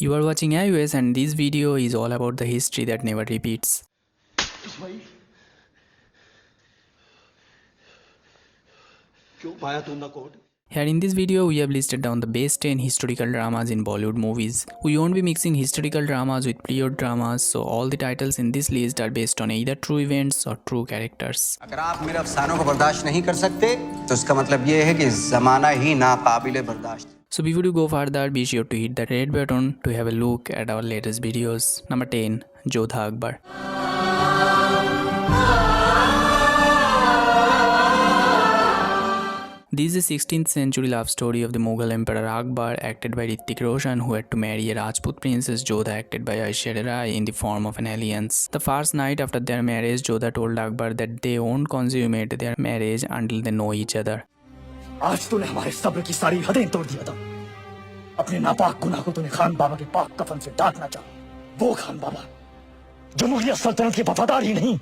You are watching iOS and this video is all about the history that never repeats. Here in this video we have listed down the best 10 historical dramas in Bollywood movies. We won't be mixing historical dramas with period dramas, so all the titles in this list are based on either true events or true characters. अगर आप मेरे अफसानों को बर्दाश्त नहीं कर सकते तो इसका मतलब ये है कि ज़माना ही नाकाबिले बर्दाश्त है। So before you go further, be sure to hit the red button to have a look at our latest videos. Number 10. Jodha Akbar. This is a 16th century love story of the Mughal Emperor Akbar, acted by Hrithik Roshan, who had to marry a Rajput princess Jodha, acted by Aishwarya Rai, in the form of an alliance. The first night after their marriage, Jodha told Akbar that they won't consummate their marriage until they know each other. आज तूने हमारे सब्र की सारी हदें तोड़ दिया था। अपने नापाक गुनाह को तूने खान बाबा के पाक कफन से ढांकना चाहा। वो खान बाबा जो मुगलिया सल्तनत के वफादार ही नहीं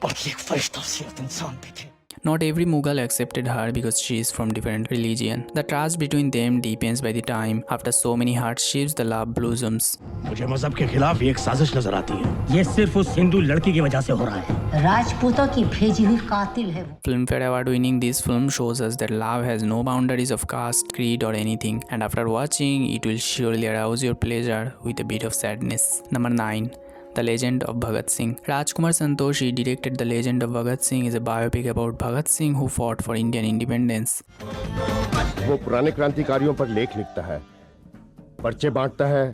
बल्कि एक फरिश्ता सीरत इंसान भी थे। Not every Mughal accepted her because she is from different religion. The trust between them deepens by the time. After so many hardships, the love blossoms. मुझे मजहब के खिलाफ एक साजिश नजर आती है। ये सिर्फ उस हिंदू लड़की की वजह से हो रहा है। राजपूतों की भेजी हुई कातिल है वो। Filmfare Award winning this film shows us that love has no boundaries of caste, creed or anything. And after watching, it will surely arouse your pleasure with a bit of sadness. Number 9. The Legend of Bhagat Singh. Rajkumar Santoshi directed The Legend of Bhagat Singh is a biopic about Bhagat Singh who fought for Indian independence. वो पुराने क्रांतिकारियों पर लेख लिखता है, पर्चे बांटता है,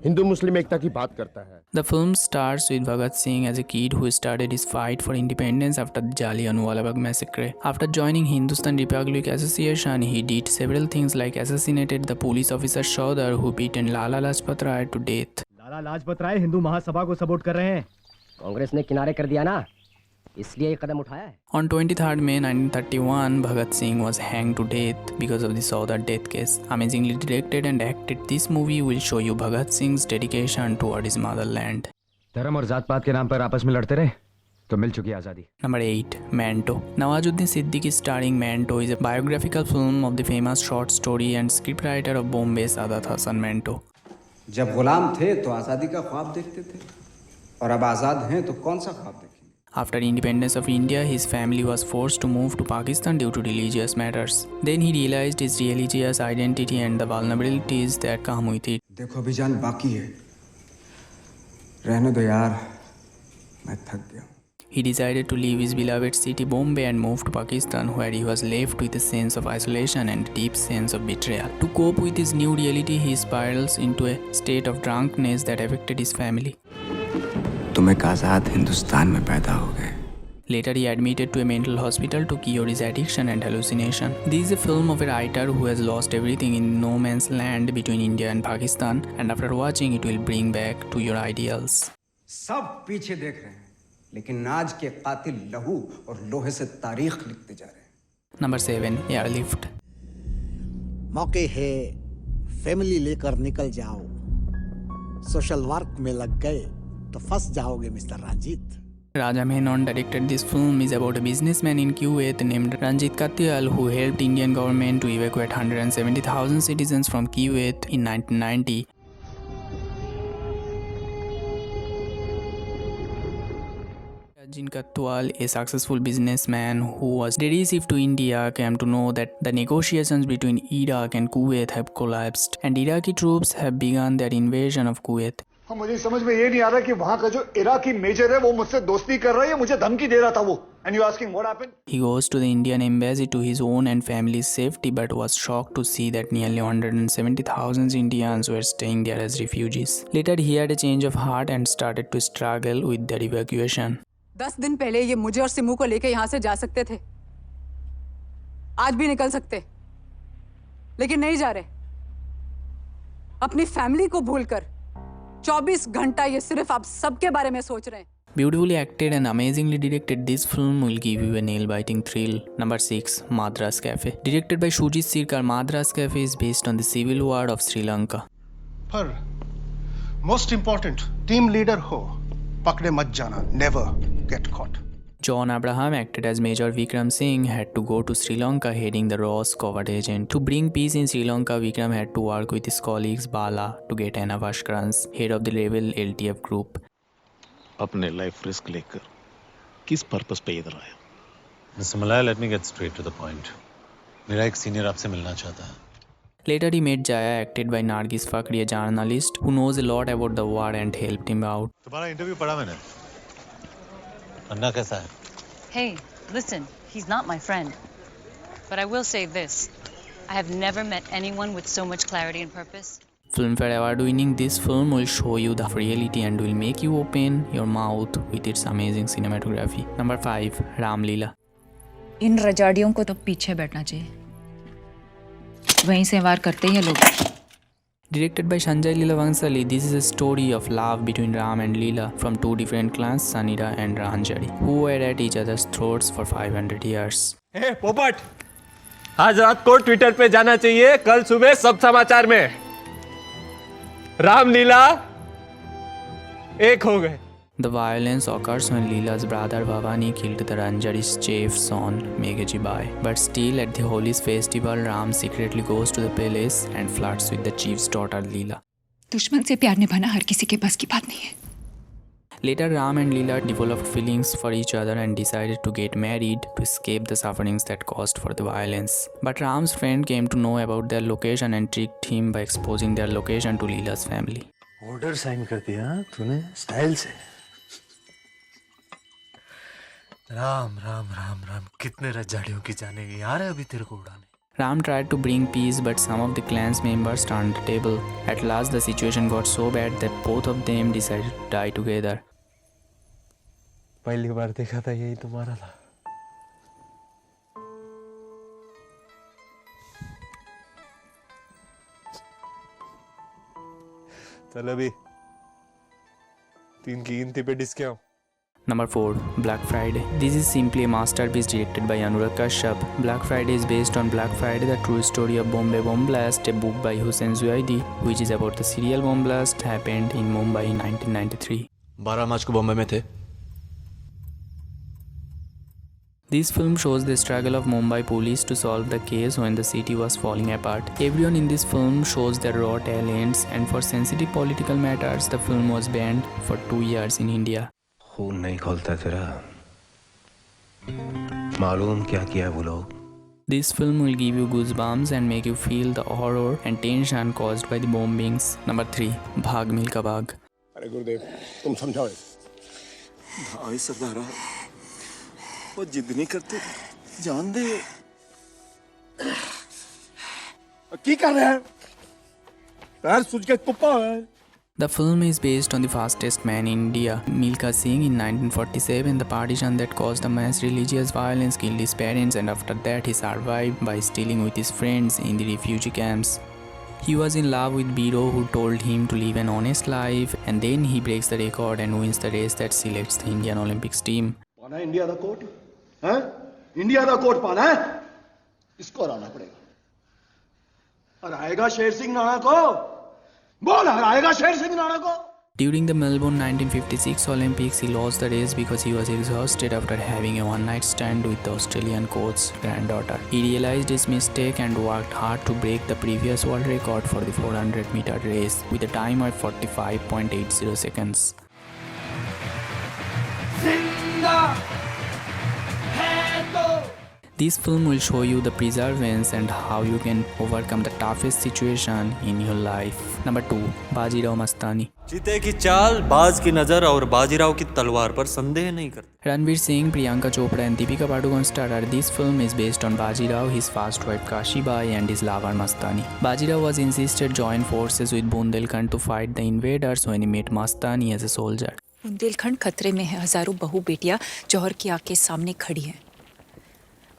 हिंदू मुस्लिम एकता की बात करता है. The film starts with Bhagat Singh as a kid who started his fight for independence after the Jallianwala Bagh massacre. After joining Hindustan Republic Association, he did several things like assassinated the police officer Chaudhar who beaten Lala Lajpat Rai to death. Lala Lajpat Rai Hindu Mahasabha को support कर रहे हैं। कांग्रेस ने किनारे कर दिया ना, इसलिए ये कदम उठाया है। On 23rd May 1931, Bhagat Singh was hanged to death because of the Chaudhar death case. Amazingly directed and acted, this movie will show you Bhagat Singh's dedication toward his motherland. धर्म और जात पात के नाम पर आपस में लड़ते रहे तो मिल चुकी आजादी। Number 8. Manto. Nawazuddin Siddiqui starring Manto is a biographical film of the famous short story and scriptwriter of Bombay Saadat Hasan Manto. जब गुलाम थे तो आज़ादी का ख्वाब देखते थे और अब आज़ाद हैं तो कौन सा ख्वाब देखेंगे? After independence of India, his family was forced to move to Pakistan due to religious matters. Then he realized his religious identity and the vulnerabilities that come with it. देखो अभी जान बाकी है, रहने दो यार, मैं थक गया हूँ. He decided to leave his beloved city Bombay and move to Pakistan, where he was left with a sense of isolation and a deep sense of betrayal. To cope with his new reality, he spirals into a state of drunkenness that affected his family. तुम एक आज़ाद हिंदुस्तान में पैदा हो गए. Later, he admitted to a mental hospital to cure his addiction and hallucination. This is a film of a writer who has lost everything in no man's land between India and Pakistan, and after watching, it will bring back to your ideals. सब पीछे देख रहे हैं, लेकिन आज के कातिल लहू और लोहे से तारीख लिखते जा रहे हैं. Number 7. Airlift. मौके है फैमिली लेकर निकल जाओ, सोशल वर्क में लग गए तो फंस जाओगे mister Ranjit. Raja Menon directed this film is about a businessman in Kuwait named Ranjit Katyal who helped Indian government to evacuate 170,000 citizens from Kuwait in 1990. Ranjit Katyal, a successful businessman who was received to India, came to know that the negotiations between Iraq and Kuwait have collapsed and Iraqi troops have begun their invasion of Kuwait. मुझे समझ में ये नहीं आ रहा कि वहाँ का जो इराकी मेजर है वो मुझसे दोस्ती कर रहा है या मुझे धमकी दे रहा था वो. And you asking what happened? He goes to the Indian embassy to his own and family's safety but was shocked to see that nearly 170,000 Indians were staying there as refugees. Later he had a change of heart and started to struggle with their evacuation. 10 दिन पहले ये मुझे और सिमू को लेके यहाँ से जा सकते थे, आज भी निकल सकते, लेकिन नहीं जा रहे. अपनी फैमिली को भूलकर 24 घंटा ये सिर्फ आप सबके बारे में सोच रहे हैं. Beautifully acted and amazingly directed, this film will give you a nail-biting thrill. Number 6. Madras Cafe. Directed by Shujit Sircar, Madras Cafe is based on the civil war of Sri Lanka. पर most important, team leader हो, पकड़े मत जाना, never get caught. John Abraham, acted as Major Vikram Singh, had to go to Sri Lanka heading the Ross covert agent. To bring peace in Sri Lanka, Vikram had to work with his colleagues Bala to get Anna Vashkrans, head of the rebel LTF group. अपने life risk लेकर किस purpose पे इधर आया? Mister Malaya, let me get straight to the point. मेरा एक senior आपसे मिलना चाहता है। Later he met Jaya, acted by Nargis Fakri, a journalist who knows a lot about the war and helped him out. तुम्हारा इंटरव्यू पढ़ा मैंने। अन्ना कैसा है? Hey, listen, he's not my friend. But I will say this. I have never met anyone with so much clarity and purpose. Filmfare Award winning, this film will show you the reality and will make you open your mouth with its amazing cinematography. Number 5, Ram Leela. इन रजाड़ियों को तो पीछे बैठना चाहिए, वहीं से वार करते हैं ये लोग। Directed by Sanjay Leela Vansali, this is a story of love between Ram and Leela from two different clans, Sanira and Ranjari, who were at each other's throats for 500 years. हे पोपट, आज रात को ट्विटर पे जाना चाहिए, कल सुबह सब समाचार में राम लीला एक हो गए। The violence occurs when Leela's brother Bhavani killed the Ranjari's chief son Meghaji Bai. But still, at the Holi's festival, Ram secretly goes to the palace and flirts with the chief's daughter Leela. दुश्मन से प्यार निभाना हर किसी के बस की बात नहीं है। Later, Ram and Leela developed feelings for each other and decided to get married to escape the sufferings that caused for the violence. But Ram's friend came to know about their location and tricked him by exposing their location to Leela's family. Order sign कर दिया तूने style से। राम राम राम राम, कितने रजाड़ियों की जाने की यार है अभी तेरे को उड़ाने। Ram tried to bring peace, but some of the clan's members turned the table. At last, the situation got so bad that both of them decided to die together. पहली बार देखा था यही तुम्हारा था। चल अभी 3 की गिनती पे discount. Number 4, Black Friday. This is simply a masterpiece directed by Anurag Kashyap. Black Friday is based on Black Friday, the true story of Bombay Bomb Blast, a book by Hussein Zuaidi, which is about the serial bomb blast happened in Mumbai in 1993. 12 मार्च को बॉम्बे में थे। This film shows the struggle of Mumbai police to solve the case when the city was falling apart. Everyone in this film shows their raw talents, and for sensitive political matters, the film was banned for 2 years in India. खून नहीं खोलता तेरा, मालूम क्या किया वो लोग। This film will give you goosebumps and make you feel the horror and tension caused by the bombings. Number 3, Bhag Milka Bhag. अरे गुरुदेव, तुम समझाओ। भाई सरदारा, वो जिद नहीं करते, जान दे। की कर रहे हैं? पैर सूज के पुप्पा है। The film is based on the fastest man in India, Milka Singh. In 1947, the partition that caused the mass religious violence killed his parents, and after that he survived by stealing with his friends in the refugee camps. He was in love with Biro, who told him to live an honest life, and then he breaks the record and wins the race that selects the Indian Olympics team. पाना है India दा coat है, India दा coat पाना है, इसको हराना पड़ेगा। हराएगा शेर सिंह राणा को, बोल हराएगा शेर सिंह राणा को। During the Melbourne 1956 Olympics, he lost the race because he was exhausted after having a one-night stand with the Australian coach's granddaughter. He realized his mistake and worked hard to break the previous world record for the 400-meter race with a time of 45.80 seconds. This film will show you the perseverance and how you can overcome the toughest situation in your life. Number 2, Bajirao Mastani. चीते की चाल, बाज की नजर और बाजीराव की तलवार पर संदेह नहीं करते। Ranveer Singh, Priyanka Chopra and Deepika Padukone starrer. This film is based on Bajirao, his first wife Kashi Bai and his lover Mastani. Bajirao was insisted join forces with Bundelkhand to fight the invaders when he met Mastani as a soldier. Bundelkhand खतरे में है, हजारों बहू बेटियां जौहर की आंख के सामने खड़ी हैं।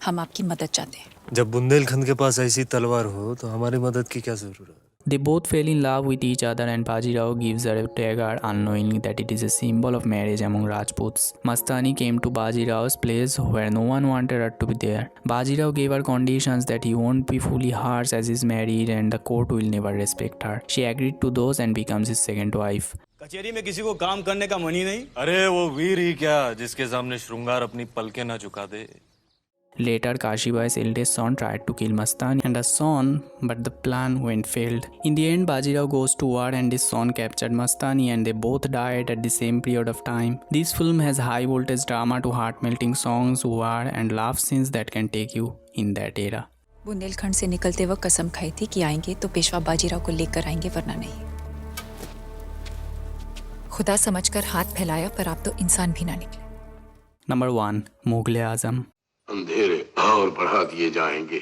हम आपकी मदद चाहते हैं। जब बुंदेलखंड के पास ऐसी तलवार हो तो हमारी मदद की क्या जरूरत? They both fell in love with each other and Bajirao gives her a dagger unknowing that it is a symbol of marriage among Rajputs. Mastani came to Bajirao's place where no one wanted her to be there. Bajirao gave her conditions that he won't be fully hers as he's married and the court will never respect her. She agreed to those and becomes his second wife. कचहरी में किसी को काम करने का मन ही नहीं। अरे वो वीर ही क्या जिसके सामने श्रृंगार अपनी पलकें ना झुका दे। Later, Kashibai's eldest son tried to kill Mastani and her son, but the plan went failed. In the end, Bajirao goes to war and his son captured Mastani and they both died at the same period of time. This film has high voltage drama to heart-melting songs, war and laugh scenes that can take you in that era. Bundelkhand से निकलते वक्त कसम खाई थी कि आएंगे तो पेशवा बाजीराव को लेकर आएंगे वरना नहीं। खुदा समझकर हाथ फैलाया पर आप तो इंसान भी ना निकले। Number 1. मुगल-ए-आजम। अंधेरे और बढ़ा दिए जाएंगे,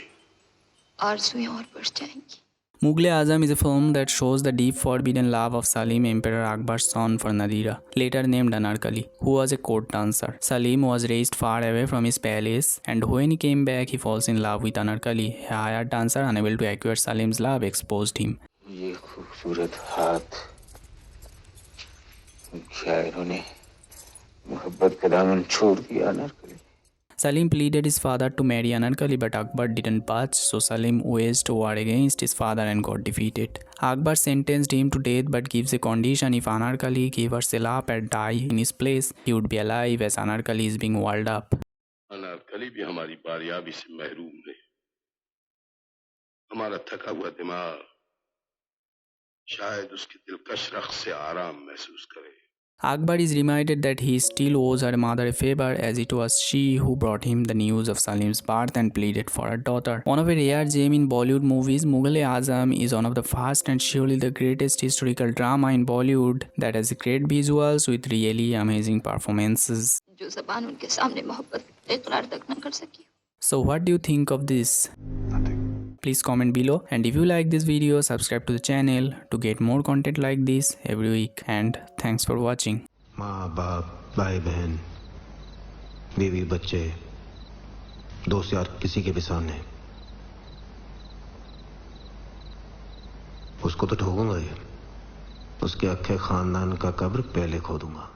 आरज़ुएं और बढ़ जाएंगी। Mughal-e-Azam is a film that shows the deep forbidden love of Salim, Emperor Akbar's son, for Nadira, later named Anarkali, who was a court dancer. Salim was raised far away from his palace, and when he came back, he falls in love with Anarkali. A hired dancer, unable to acquire Salim's love, exposed him. ये खूबसूरत हाथ शायरों ने मोहब्बत का दामन छोड़ दिया Anarkali. Salim pleaded his father to marry Anarkali, but Akbar didn't budge, so Salim waged war against his father and got defeated. Akbar sentenced him to death but gives a condition: if Anarkali gave her Selap and die in his place, he would be alive as Anarkali is being walled up. Anarkali भी हमारी बारियाबी से महरूम है। हमारा थका हुआ दिमाग शायद उसके दिलकश रख्स से आराम महसूस करे। Akbar is reminded that he still owes her mother a favor, as it was she who brought him the news of Salim's birth and pleaded for her daughter. One of a rare gem in Bollywood movies, Mughal-e-Azam is one of the first and surely the greatest historical drama in Bollywood that has great visuals with really amazing performances. जो ज़बान उनके सामने मोहब्बत इकरार तक न कर सकी। So what do you think of this? Please comment below, and if you like this video, subscribe to the channel to get more content like this every week, and thanks for watching. माँ बाप भाई बहन बीवी बच्चे दोस्त यार किसी के भी सामने उसको तो ठोकूंगा ही, उसके अक्खे खानदान का कब्र पहले खोदूंगा।